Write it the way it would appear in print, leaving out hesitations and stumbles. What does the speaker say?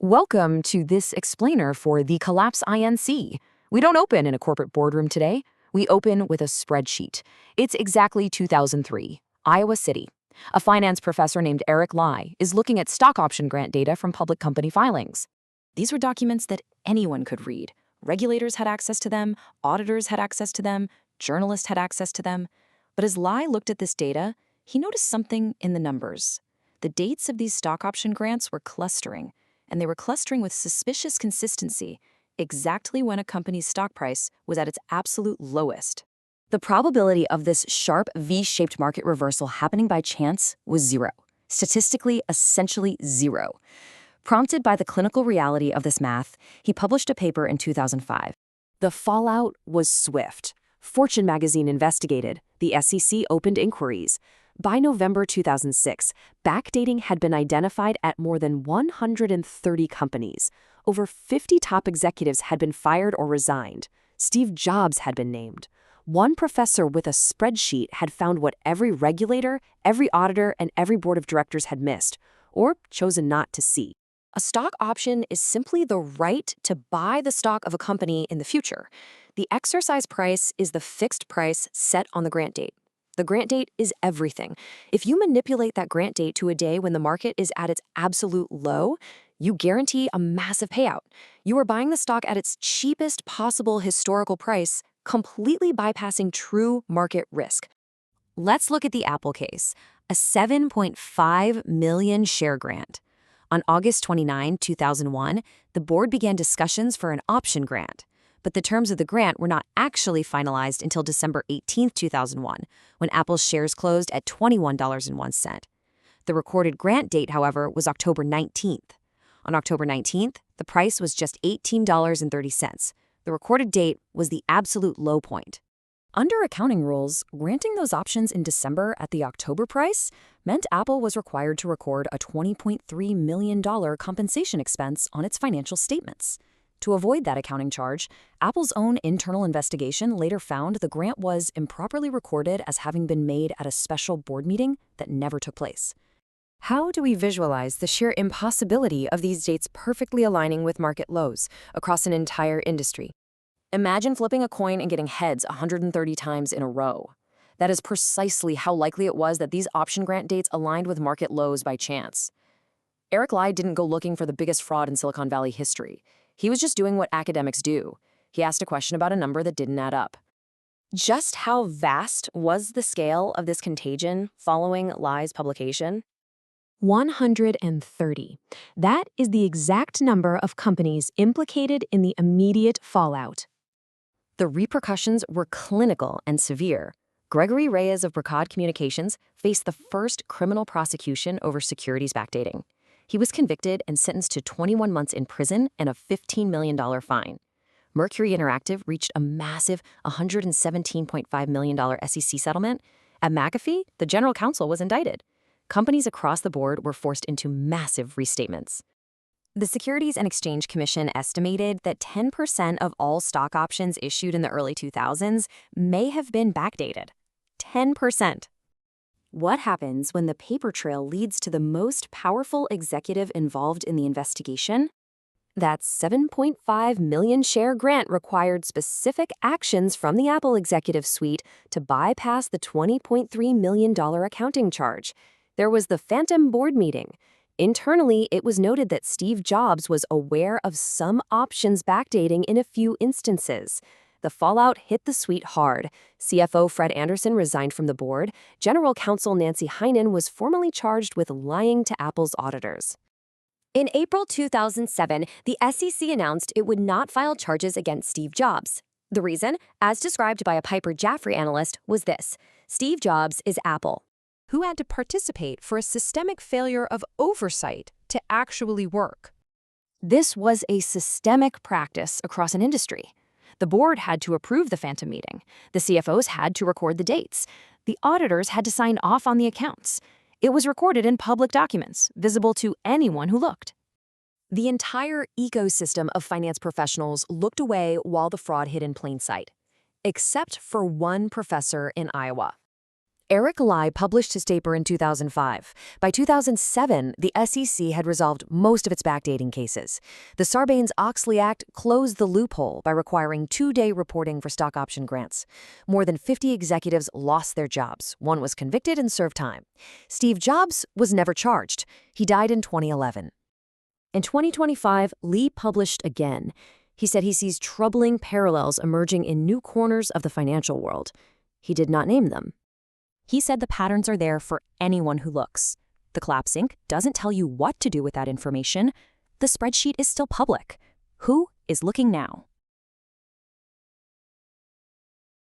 Welcome to this explainer for the Collapse INC. We don't open in a corporate boardroom today. We open with a spreadsheet. It's exactly 2003, Iowa City. A finance professor named Erik Lie is looking at stock option grant data from public company filings. These were documents that anyone could read. Regulators had access to them, auditors had access to them, journalists had access to them. But as Lie looked at this data, he noticed something in the numbers. The dates of these stock option grants were clustering, and they were clustering with suspicious consistency, exactly when a company's stock price was at its absolute lowest. The probability of this sharp V-shaped market reversal happening by chance was zero. Statistically, essentially zero. Prompted by the clinical reality of this math, he published a paper in 2005. The fallout was swift. Fortune magazine investigated. The SEC opened inquiries. By November 2006, backdating had been identified at more than 130 companies. Over 50 top executives had been fired or resigned. Steve Jobs had been named. One professor with a spreadsheet had found what every regulator, every auditor, and every board of directors had missed, or chosen not to see. A stock option is simply the right to buy the stock of a company in the future. The exercise price is the fixed price set on the grant date. The grant date is everything. If you manipulate that grant date to a day when the market is at its absolute low, you guarantee a massive payout. You are buying the stock at its cheapest possible historical price, completely bypassing true market risk. Let's look at the Apple case, a 7.5 million share grant. On August 29, 2001, the board began discussions for an option grant. But the terms of the grant were not actually finalized until December 18, 2001, when Apple's shares closed at $21.01. The recorded grant date, however, was October 19th. On October 19th, the price was just $18.30. The recorded date was the absolute low point. Under accounting rules, granting those options in December at the October price meant Apple was required to record a $20.3 million compensation expense on its financial statements. To avoid that accounting charge, Apple's own internal investigation later found the grant was improperly recorded as having been made at a special board meeting that never took place. How do we visualize the sheer impossibility of these dates perfectly aligning with market lows across an entire industry? Imagine flipping a coin and getting heads 130 times in a row. That is precisely how likely it was that these option grant dates aligned with market lows by chance. Erik Lie didn't go looking for the biggest fraud in Silicon Valley history. He was just doing what academics do. He asked a question about a number that didn't add up. Just how vast was the scale of this contagion following Lie's publication? 130. That is the exact number of companies implicated in the immediate fallout. The repercussions were clinical and severe. Gregory Reyes of Bracad Communications faced the first criminal prosecution over securities backdating. He was convicted and sentenced to 21 months in prison and a $15 million fine. Mercury Interactive reached a massive $117.5 million SEC settlement. At McAfee, the general counsel was indicted. Companies across the board were forced into massive restatements. The Securities and Exchange Commission estimated that 10% of all stock options issued in the early 2000s may have been backdated. 10%. What happens when the paper trail leads to the most powerful executive involved in the investigation? That 7.5 million share grant required specific actions from the Apple executive suite to bypass the $20.3 million accounting charge. There was the phantom board meeting. Internally, it was noted that Steve Jobs was aware of some options backdating in a few instances. The fallout hit the suite hard. CFO Fred Anderson resigned from the board. General Counsel Nancy Heinen was formally charged with lying to Apple's auditors. In April 2007, the SEC announced it would not file charges against Steve Jobs. The reason, as described by a Piper Jaffray analyst, was this: Steve Jobs is Apple, who had to participate for a systemic failure of oversight to actually work. This was a systemic practice across an industry. The board had to approve the phantom meeting. The CFOs had to record the dates. The auditors had to sign off on the accounts. It was recorded in public documents, visible to anyone who looked. The entire ecosystem of finance professionals looked away while the fraud hid in plain sight, except for one professor in Iowa. Erik Lie published his paper in 2005. By 2007, the SEC had resolved most of its backdating cases. The Sarbanes-Oxley Act closed the loophole by requiring 2-day reporting for stock option grants. More than 50 executives lost their jobs. One was convicted and served time. Steve Jobs was never charged. He died in 2011. In 2025, Lie published again. He said he sees troubling parallels emerging in new corners of the financial world. He did not name them. He said the patterns are there for anyone who looks. The Collapse Inc. doesn't tell you what to do with that information. The spreadsheet is still public. Who is looking now?